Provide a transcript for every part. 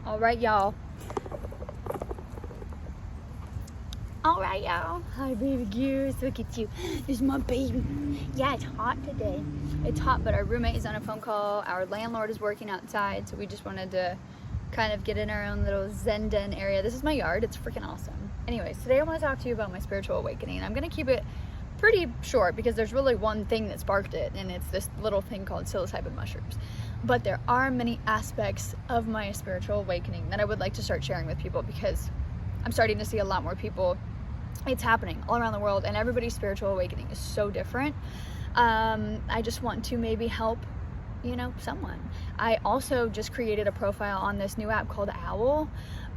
All right, y'all. Hi, babyyyy. Look at you. This is my baby. Yeah, it's hot today. It's hot, but our roommate is on a phone call. Our landlord is working outside, so we just wanted to kind of get in our own little zen den area. This is my yard. It's freaking awesome. Anyways, today I want to talk to you about my spiritual awakening. I'm going to keep it pretty short because there's really one thing that sparked it, and it's this little thing called psilocybin mushrooms. But there are many aspects of my spiritual awakening that I would like to start sharing with people because I'm starting to see a lot more people. It's happening all around the world, and everybody's spiritual awakening is so different. I just want to maybe help, someone. I also just created a profile on this new app called Owwll,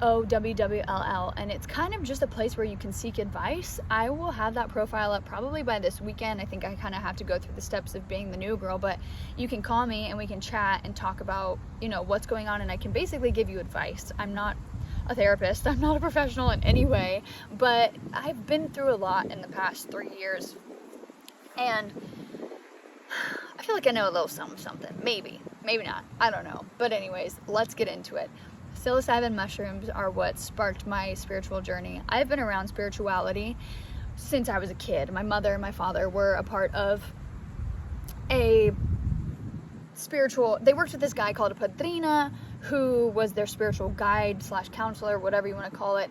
Owwll, and it's kind of just a place where you can seek advice. I will have that profile up probably by this weekend. I think I kind of have to go through the steps of being the new girl, but you can call me and we can chat and talk about, what's going on, and I can basically give you advice. I'm not a therapist. I'm not a professional in any way, but I've been through a lot in the past 3 years, and I feel like I know a little something. Maybe not. I don't know. But anyways, let's get into it. Psilocybin mushrooms are what sparked my spiritual journey. I've been around spirituality since I was a kid. My mother and my father were a part of they worked with this guy called a padrina, who was their spiritual guide / counselor, whatever you want to call it.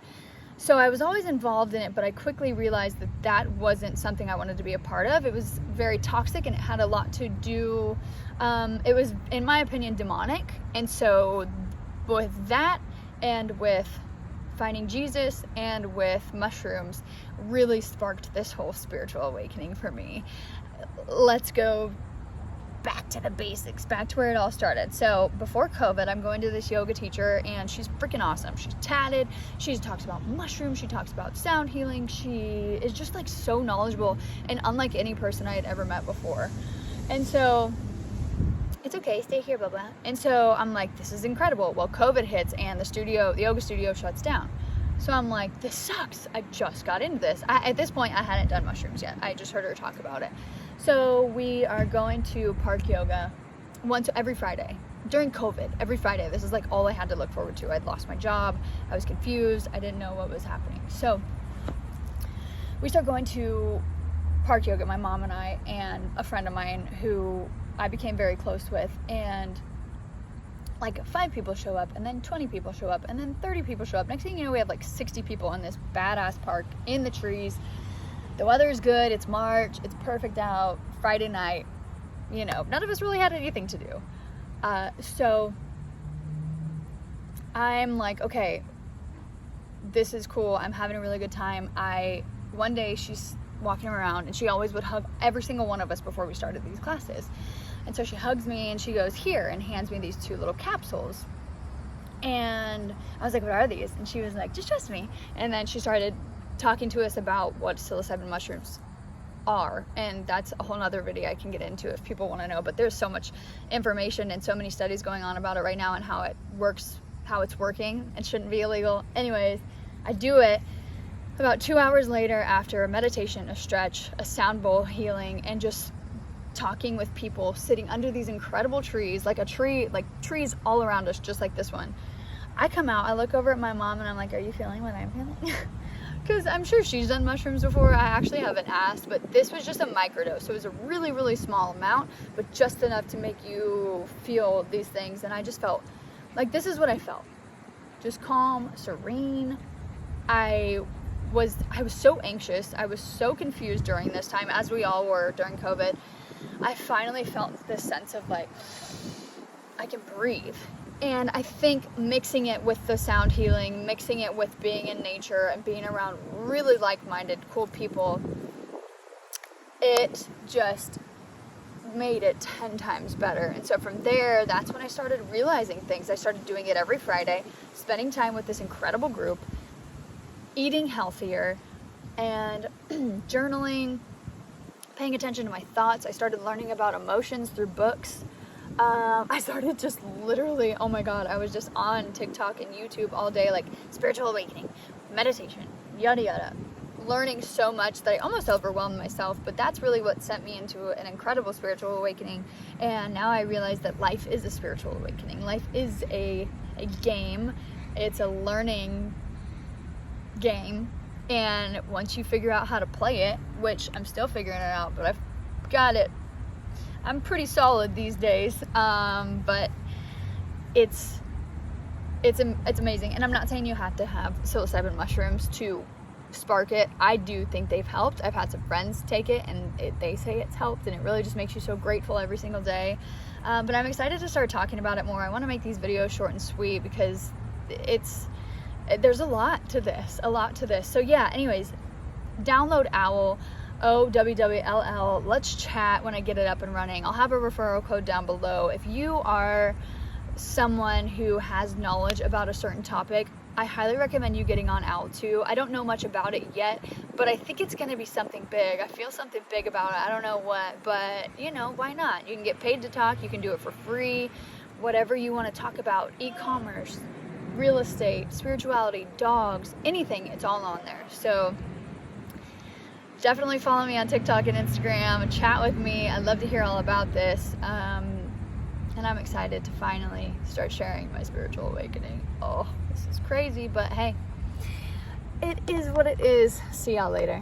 So I was always involved in it, but I quickly realized that wasn't something I wanted to be a part of. It was very toxic, and it had a lot to do, it was, in my opinion, demonic. And so with that, and with finding Jesus, and with mushrooms, really sparked this whole spiritual awakening for me. Let's go back to the basics, back to where it all started. So before COVID, I'm going to this yoga teacher, and she's freaking awesome. She's tatted. She talks about mushrooms. She talks about sound healing. She is just like so knowledgeable and unlike any person I had ever met before. And so it's okay, stay here, blah blah. And so I'm like, this is incredible. Well, COVID hits and the yoga studio shuts down. So I'm like, this sucks. I just got into this. At this point, I hadn't done mushrooms yet. I just heard her talk about it. So we are going to park yoga every Friday. During COVID, every Friday. This is like all I had to look forward to. I'd lost my job. I was confused. I didn't know what was happening. So we start going to park yoga, my mom and I, and a friend of mine who I became very close with, and like 5 people show up, and then 20 people show up, and then 30 people show up. Next thing you know, we have like 60 people in this badass park in the trees. The weather is good. It's March. It's perfect out. Friday night. None of us really had anything to do. So I'm like, okay, this is cool. I'm having a really good time. One day she's walking around, and she always would hug every single one of us before we started these classes. And so she hugs me, and she goes, here, and hands me these 2 little capsules. And I was like, what are these? And she was like, just trust me. And then she started talking to us about what psilocybin mushrooms are, and that's a whole nother video I can get into if people want to know. But there's so much information and so many studies going on about it right now, and how it works, how it's working. It shouldn't be illegal. Anyways, I do it. About 2 hours later, after a meditation, a stretch, a sound bowl healing, and just talking with people sitting under these incredible trees, like trees all around us, just like this one. I come out, I look over at my mom, and I'm like, are you feeling what I'm feeling? Because I'm sure she's done mushrooms before. I actually haven't asked, but this was just a microdose. So it was a really, really small amount, but just enough to make you feel these things. And I just felt like this is what I felt. Just calm, serene. I was so anxious. I was so confused during this time, as we all were during COVID. I finally felt this sense of like, I can breathe. And I think mixing it with the sound healing, mixing it with being in nature and being around really like-minded, cool people, it just made it 10 times better. And so from there, that's when I started realizing things. I started doing it every Friday, spending time with this incredible group, eating healthier, and journaling, paying attention to my thoughts. I started learning about emotions through books. I started just literally, oh my god, I was just on TikTok and YouTube all day, like spiritual awakening, meditation, yada yada, learning so much that I almost overwhelmed myself, but that's really what sent me into an incredible spiritual awakening. And now I realize that life is a spiritual awakening. Life is a game. It's a learning game. And once you figure out how to play it, which I'm still figuring it out, but I've got it. I'm pretty solid these days. But it's amazing. And I'm not saying you have to have psilocybin mushrooms to spark it. I do think they've helped. I've had some friends take it and they say it's helped, and it really just makes you so grateful every single day. But I'm excited to start talking about it more. I want to make these videos short and sweet because there's a lot to this. So yeah, anyways, download Owwll, Owwll. Let's chat when I get it up and running. I'll have a referral code down below. If you are someone who has knowledge about a certain topic, I highly recommend you getting on Owwll too. I don't know much about it yet, but I think it's going to be something big. I feel something big about it. I don't know what, but you know, why not? You can get paid to talk. You can do it for free. Whatever you want to talk about, e-commerce, real estate, spirituality, dogs, anything, it's all on there. So definitely follow me on TikTok and Instagram and chat with me. I'd love to hear all about this. And I'm excited to finally start sharing my spiritual awakening. Oh, this is crazy, but hey, it is what it is. See y'all later.